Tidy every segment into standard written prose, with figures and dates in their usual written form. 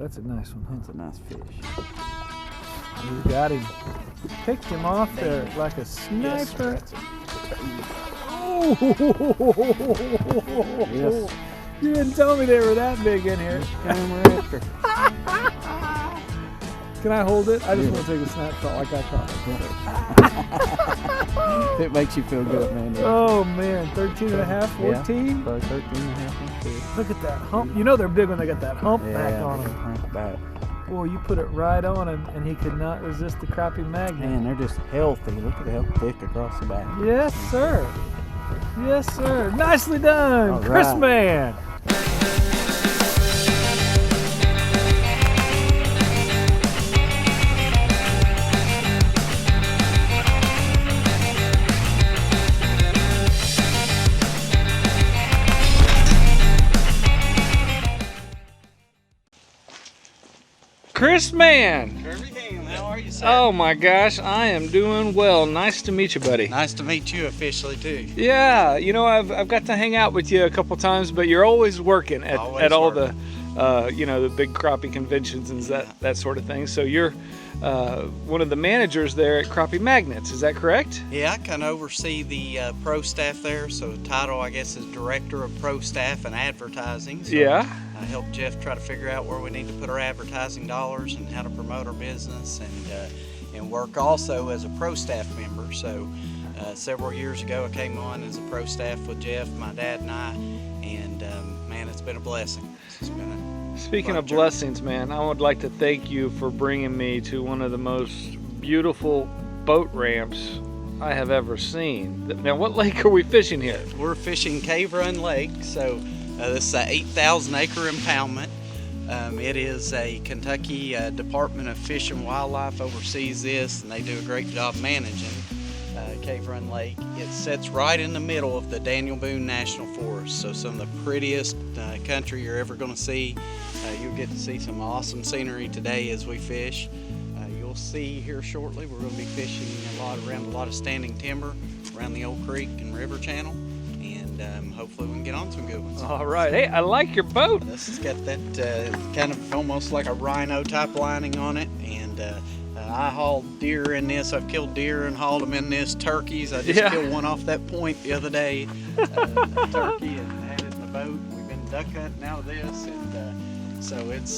That's a nice one, huh? That's a nice fish. You got him. Picked him off there like a sniper. Oh! Yes. You didn't tell me they were that big in here. Can I hold it? I just want to take a snapshot like I promised. It makes you feel good, man. Oh man, 13 and a half, 14? Yeah, probably 13 and a half. Look at that hump. You know they're big when they got that hump back on them. Hump back. Boy, you put it right on him and he could not resist the crappie magnet. Man, they're just healthy. Look at how thick across the back. Yes, sir. Yes, sir. Nicely done, All Kris right. Mann. Kris Mann. Kirby, how are you, sir? Oh my gosh, I am doing well. Nice to meet you, buddy. Nice to meet you officially too. Yeah, you know, I've got to hang out with you a couple times, but you're always working at all the, you know, the big crappie conventions and that sort of thing. So you're one of the managers there at Crappie Magnets, is that correct? Yeah, I kind of oversee the pro staff there. So the title, I guess, is Director of Pro Staff and Advertising. So Yeah. I help Jeff try to figure out where we need to put our advertising dollars and how to promote our business, and work also as a pro staff member. So several years ago, I came on as a pro staff with Jeff, my dad, and I, and man, it's been a blessing. It's been a Speaking of journey. blessings, man, I would like to thank you for bringing me to one of the most beautiful boat ramps I have ever seen. Now, what lake are we fishing here? We're fishing Cave Run Lake, so this is an 8,000 acre impoundment. It is a Kentucky Department of Fish and Wildlife oversees this, and they do a great job managing Cave Run Lake. It sits right in the middle of the Daniel Boone National Forest, so some of the prettiest country you're ever going to see. You'll get to see some awesome scenery today as we fish. You'll see here shortly we're going to be fishing around a lot of standing timber around the old creek and river channel, and hopefully we can get on some good ones. All right. Hey, I like your boat. This has got that kind of almost like a rhino type lining on it, and I hauled deer in this. I've killed deer and hauled them in this. Turkeys, I just killed one off that point the other day, a turkey, and had it in the boat. We've been duck hunting out of this, and so it's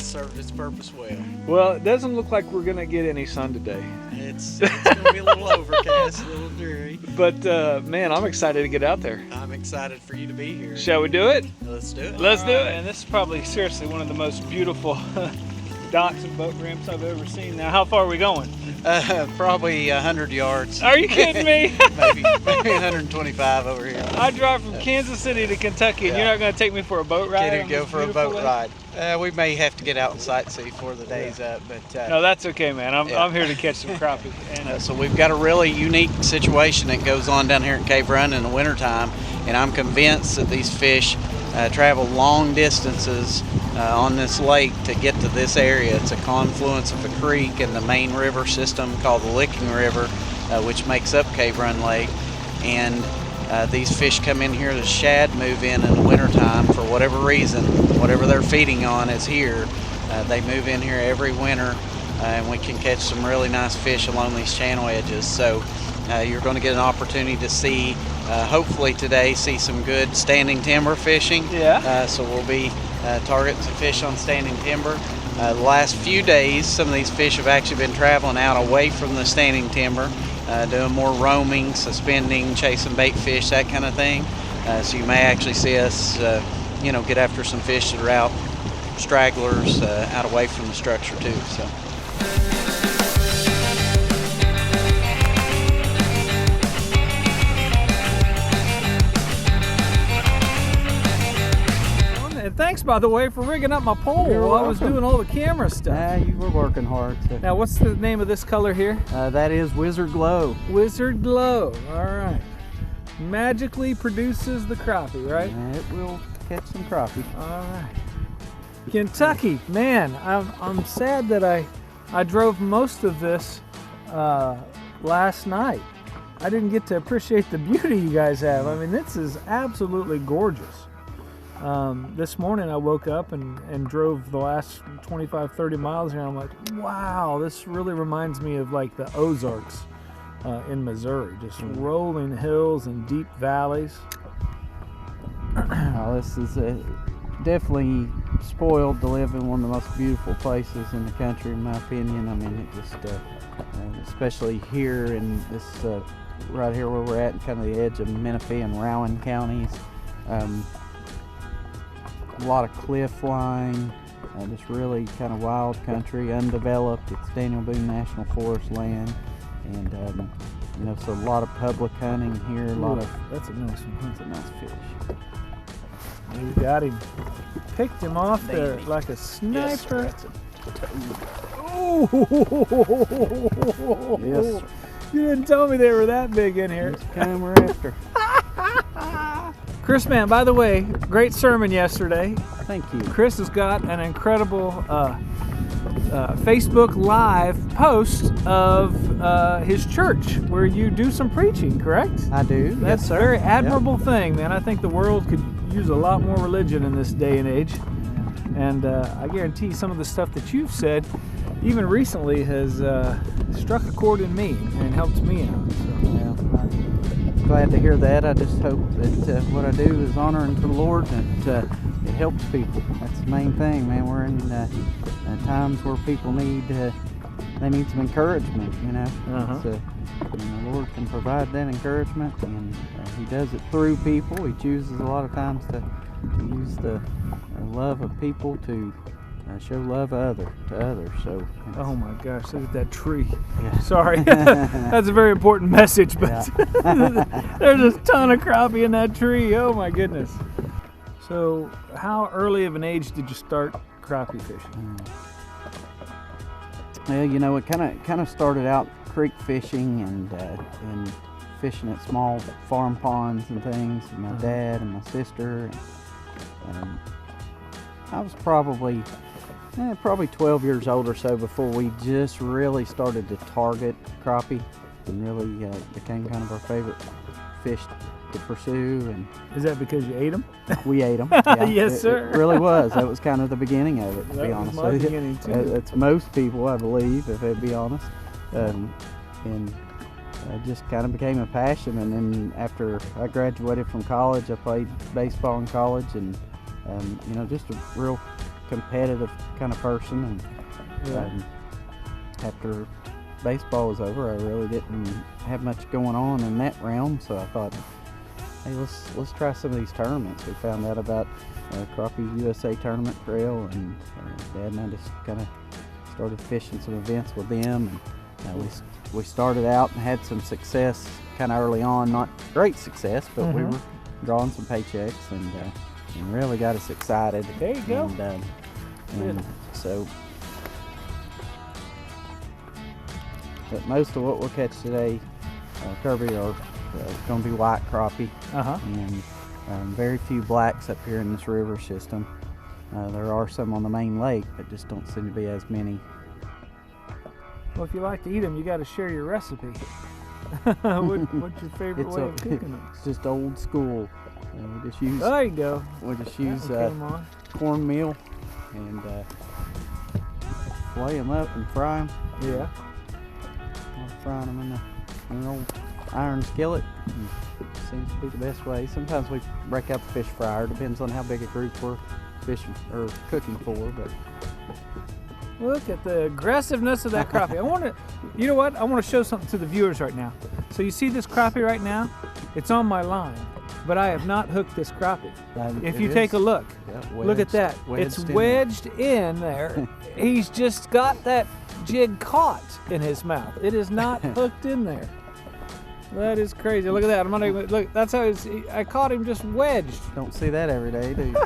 served its purpose well. Well, it doesn't look like we're going to get any sun today. It's going to be a little overcast, a little dreary. But, man, I'm excited to get out there. I'm excited for you to be here. Shall we do it? Let's do it. Let's do it. And this is probably, seriously, one of the most beautiful docks and boat ramps I've ever seen. Now, how far are we going? Probably 100 yards. Are you kidding me? maybe 125 over here. I drive from Kansas City to Kentucky, and you're not going to take me for a boat ride? Can't on go this for a beautiful boat lake? ride. We may have to get out and sightsee before the day's up, but No, that's okay, man. I'm here to catch some crappie. And, so we've got a really unique situation that goes on down here at Cave Run in the wintertime, and I'm convinced that these fish travel long distances on this lake to get to this area. It's a confluence of a creek and the main river system called the Licking River, which makes up Cave Run Lake. And these fish come in here. The shad move in the wintertime for whatever reason. Whatever they're feeding on is here. They move in here every winter, and we can catch some really nice fish along these channel edges. So you're going to get an opportunity to see, hopefully today, see some good standing timber fishing. Yeah. So we'll be targeting some fish on standing timber. The last few days, some of these fish have actually been traveling out away from the standing timber, doing more roaming, suspending, chasing bait fish, that kind of thing. So you may actually see us, get after some fish that are out, stragglers, out away from the structure too. So. And thanks, by the way, for rigging up my pole while I was doing all the camera stuff. Yeah, you were working hard. So. Now, what's the name of this color here? That is Wizard Glow. Wizard Glow. All right. Magically produces the crappie, right? It will catch some crappie. All right. Kentucky, man, I'm sad that I drove most of this last night. I didn't get to appreciate the beauty you guys have. I mean, this is absolutely gorgeous. This morning I woke up and drove the last 25, 30 miles here. I'm like, wow, this really reminds me of like the Ozarks in Missouri, just rolling hills and deep valleys. This is definitely spoiled to live in one of the most beautiful places in the country, in my opinion. I mean, it just, especially here in this, right here where we're at, kind of the edge of Menifee and Rowan counties. A lot of cliff line, just really kind of wild country, undeveloped. It's Daniel Boone National Forest land, and you know, so a lot of public hunting here. A lot of that's a nice one. that's a nice fish. You got him. Picked him off there like a sniper. Yes, Oh! Yes. You didn't tell me they were that big in here. That's kind of we're after. Kris Mann, by the way, great sermon yesterday. Thank you. Kris has got an incredible Facebook Live post of his church where you do some preaching, correct? I do. That's Yes, sir. a very admirable thing, man. I think the world could use a lot more religion in this day and age. And I guarantee some of the stuff that you've said, even recently, has struck a chord in me and helped me out. So. Well, I'm glad to hear that. I just hope that what I do is honoring to the Lord and it helps people. That's the main thing, man. We're in times where people need they need some encouragement, you know. So, and the Lord can provide that encouragement, and He does it through people. He chooses a lot of times to use the love of people to show love to others. So. Oh my gosh! Look at that tree. Yeah. Sorry, that's a very important message, but there's a ton of crappie in that tree. Oh my goodness! So, how early of an age did you start crappie fishing? Well, you know, it kind of started out creek fishing and fishing at small farm ponds and things with my dad and my sister. And, I was probably 12 years old or so before we just really started to target crappie and really became kind of our favorite fish to pursue. And Is that because you ate them? we ate them. Yeah, Yes, sir. It really was. That was kind of the beginning of it, to That be was honest my with you. beginning, too. It's most people, I believe, if I'd be honest. And it just kind of became a passion. And then after I graduated from college, I played baseball in college, and you know, just a real competitive kind of person. And after baseball was over, I really didn't have much going on in that realm. So I thought, hey, let's try some of these tournaments. We found out about Crappie USA Tournament Trail, and Dad and I just kind of started fishing some events with them. And we started out and had some success kind of early on. Not great success, but we were drawing some paychecks and really got us excited. There you go. And so, but most of what we'll catch today, Kirby, are going to be white crappie, and very few blacks up here in this river system. There are some on the main lake, but just don't seem to be as many. Well, if you like to eat them, you got to share your recipe. What's your favorite way of cooking them? It's just old school. We just use. There you go. We just use Came cornmeal and flay them up and fry them. Yeah. Frying them in an old iron skillet. Seems to be the best way. Sometimes we break out the fish fryer. Depends on how big a group we're fishing or cooking for. But Look at the aggressiveness of that crappie. You know what? I want to show something to the viewers right now. So you see this crappie right now? It's on my line, but I have not hooked this crappie. If you take a look, look at that. It's wedged in there. He's just got that jig caught in his mouth. It is not hooked in there. That is crazy. Look at that. I'm not even, look, that's how I caught him just wedged. Don't see that every day, do you?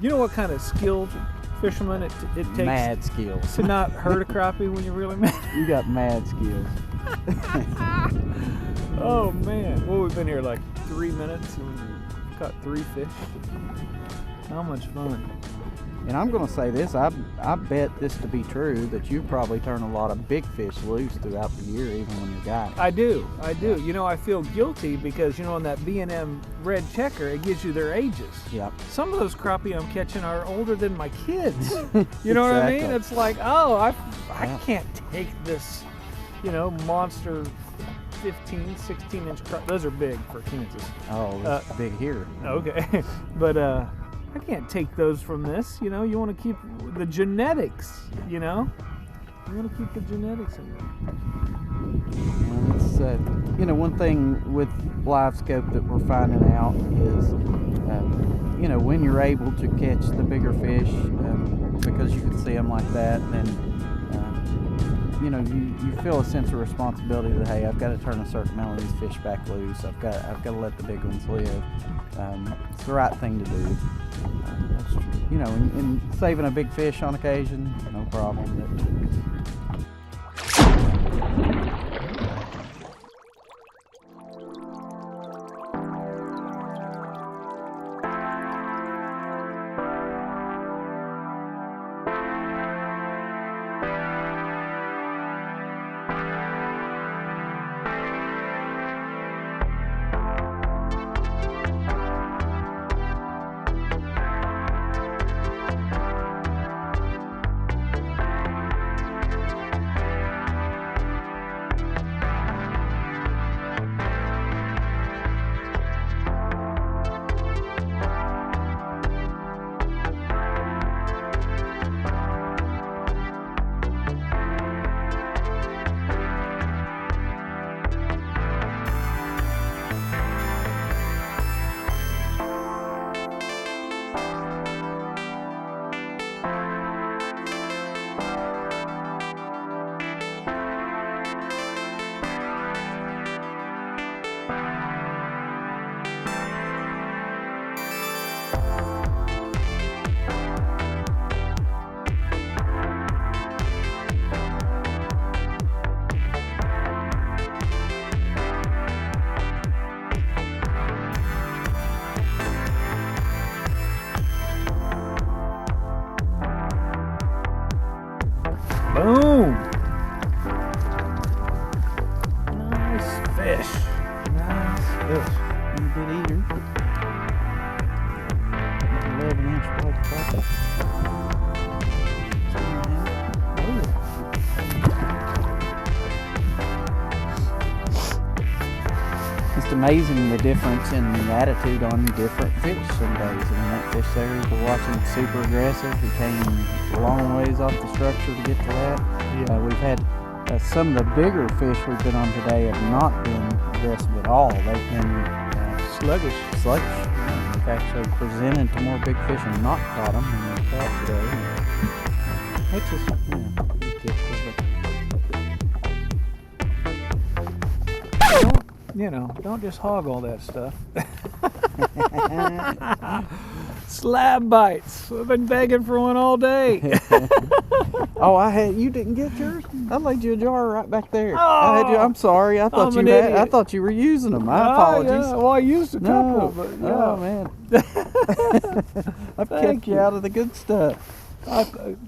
You know what kind of skilled fisherman it takes mad skills to not hurt a crappie when you're really mad? You got mad skills. Oh man. Well, we've been here like 3 minutes and we caught 3 fish. How much fun. And I'm going to say this, I bet this to be true, that you probably turn a lot of big fish loose throughout the year, even when you're guiding. I do. You know, I feel guilty because, you know, on that B&M red checker, it gives you their ages. Yep. Some of those crappie I'm catching are older than my kids. You know what I mean? It's like, oh, I can't take this, you know, monster 15, 16-inch crappie. Those are big for Kansas. Oh, that's big here. Okay. But I can't take those from this. You know, you want to keep the genetics, you know? You want to keep the genetics in there. And it's, you know, one thing with live scope that we're finding out is, you know, when you're able to catch the bigger fish, because you can see them like that, then, you know, you feel a sense of responsibility that, hey, I've got to turn a certain amount of these fish back loose. I've got to let the big ones live. It's the right thing to do. You know, and saving a big fish on occasion, no problem. Boom! Nice fish. Nice fish. You did eater. 11-inch white crappie. It's amazing the difference in the attitude on different fish some days. I mean, that fish there we're watching super aggressive. He came a long ways off the structure to get to that. Yeah. We've had some of the bigger fish we've been on today have not been aggressive at all. They've been Sluggish. We've actually presented to more big fish and not caught them than we've caught today. Which is, you know, don't just hog all that stuff. Slab bites. I've been begging for one all day. Oh, you didn't get yours? I laid you a jar right back there. Oh, I'm sorry. I thought I thought you were using them. My apologies. Yeah. Well, I used a couple, but yeah. Oh man. I've kept you out of the good stuff.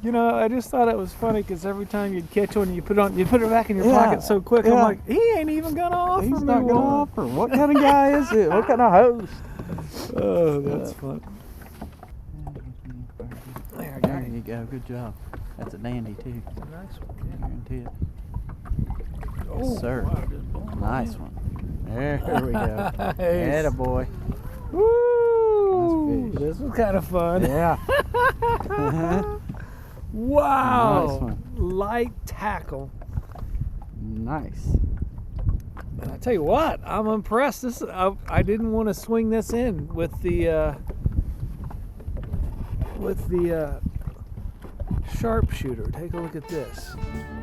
You know, I just thought it was funny because every time you'd catch one, you put it back in your pocket so quick. I'm like, he ain't even gonna offer me one. He's not gonna offer. What kind of guy is it? What kind of host? Oh, that's fun. There you go. Good job. That's a dandy too. Nice one. Guarantee it. Oh, Yes, sir. wow, just blown Nice in. one. There we go. Nice. Attaboy. Woo! Nice fish. This was kind of fun. Yeah. Wow! Nice one. Light tackle. Nice. And I tell you what, I'm impressed. I didn't want to swing this in with the sharpshooter. Take a look at this.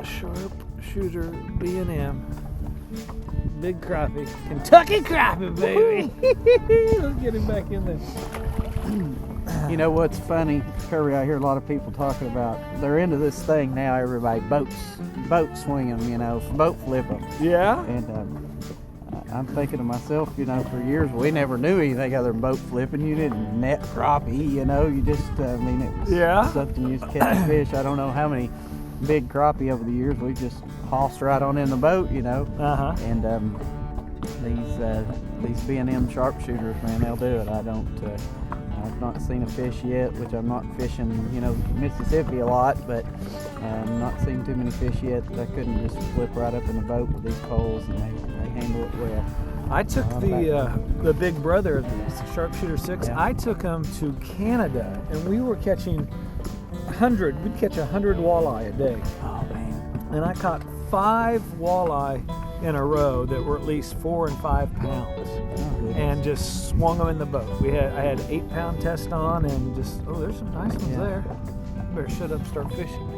Sharpshooter B&M. Big crappie. Kentucky crappie, baby. Let's get him back in there. You know what's funny, Kirby? I hear a lot of people talking about they're into this thing now. Everybody boat swinging, you know, boat flipping. Yeah. And I'm thinking to myself, for years we never knew anything other than boat flipping. You didn't net crappie, you just, it was something you just catch fish. I don't know how many big crappie over the years we just hossed right on in the boat, And these B&M sharpshooters, man, they'll do it. I've not seen a fish yet, which I'm not fishing, Mississippi a lot, but I'm not seeing too many fish yet. I couldn't just flip right up in the boat with these poles, and they handle it well. I took the big brother of the Sharpshooter 6. Yeah. I took him to Canada, and we were catching 100. We'd catch 100 walleye a day. Oh man! And I caught 5 walleye in a row that were at least 4 and 5 pounds, and just swung them in the boat. I had 8-pound test on, and just there's some nice ones there. I better shut up and start fishing.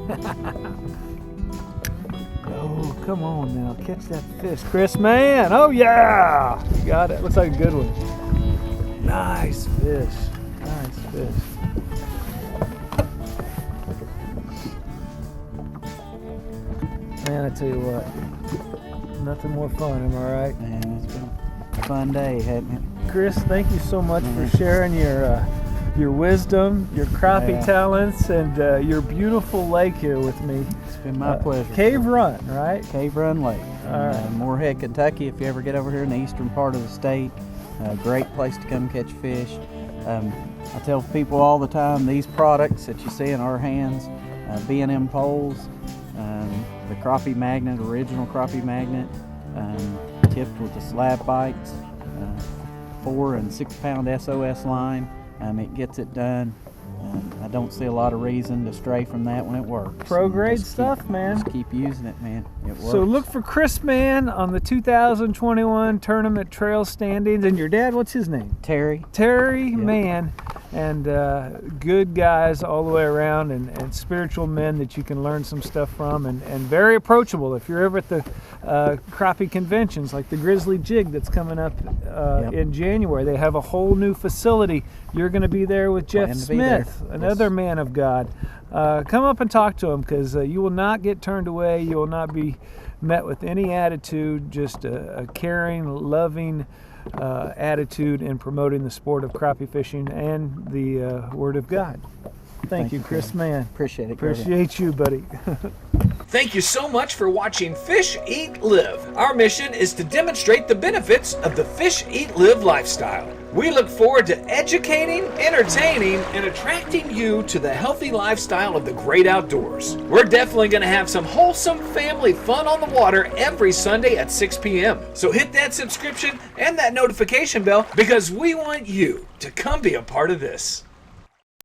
Oh, come on now, catch that fish, Kris Mann. Oh yeah, you got it. Looks like a good one. Nice fish. Nice fish. Man, I tell you what, nothing more fun, am I right? Man, it's been a fun day, hasn't it? Kris, thank you so much for sharing your wisdom, your crappie talents, and your beautiful lake here with me. It's been my pleasure. Cave Run, right? Cave Run Lake. Moorhead, Kentucky, if you ever get over here in the eastern part of the state. Great place to come catch fish. I tell people all the time, these products that you see in our hands, B&M poles, the crappie magnet, original crappie magnet, tipped with the slab bites, 4 and 6 pound SOS line. It gets it done. I don't see a lot of reason to stray from that when it works. Pro grade stuff, man. Just keep using it, man. It works. So look for Kris Mann on the 2021 tournament trail standings. And your dad, what's his name? Terry. Terry Mann. And good guys all the way around, and spiritual men that you can learn some stuff from, and very approachable. If you're ever at the crappie conventions like the Grizzly Jig that's coming up in January, they have a whole new facility. You're going to be there with Jeff Smith, another man of God. Come up and talk to him, because you will not get turned away. You will not be met with any attitude, just a caring, loving attitude in promoting the sport of crappie fishing and the Word of God. Thank you, Kris Mann. Appreciate it. Appreciate you, buddy. Thank you so much for watching Fish, Eat, Live. Our mission is to demonstrate the benefits of the Fish, Eat, Live lifestyle. We look forward to educating, entertaining, and attracting you to the healthy lifestyle of the great outdoors. We're definitely going to have some wholesome family fun on the water every Sunday at 6 p.m. So hit that subscription and that notification bell, because we want you to come be a part of this.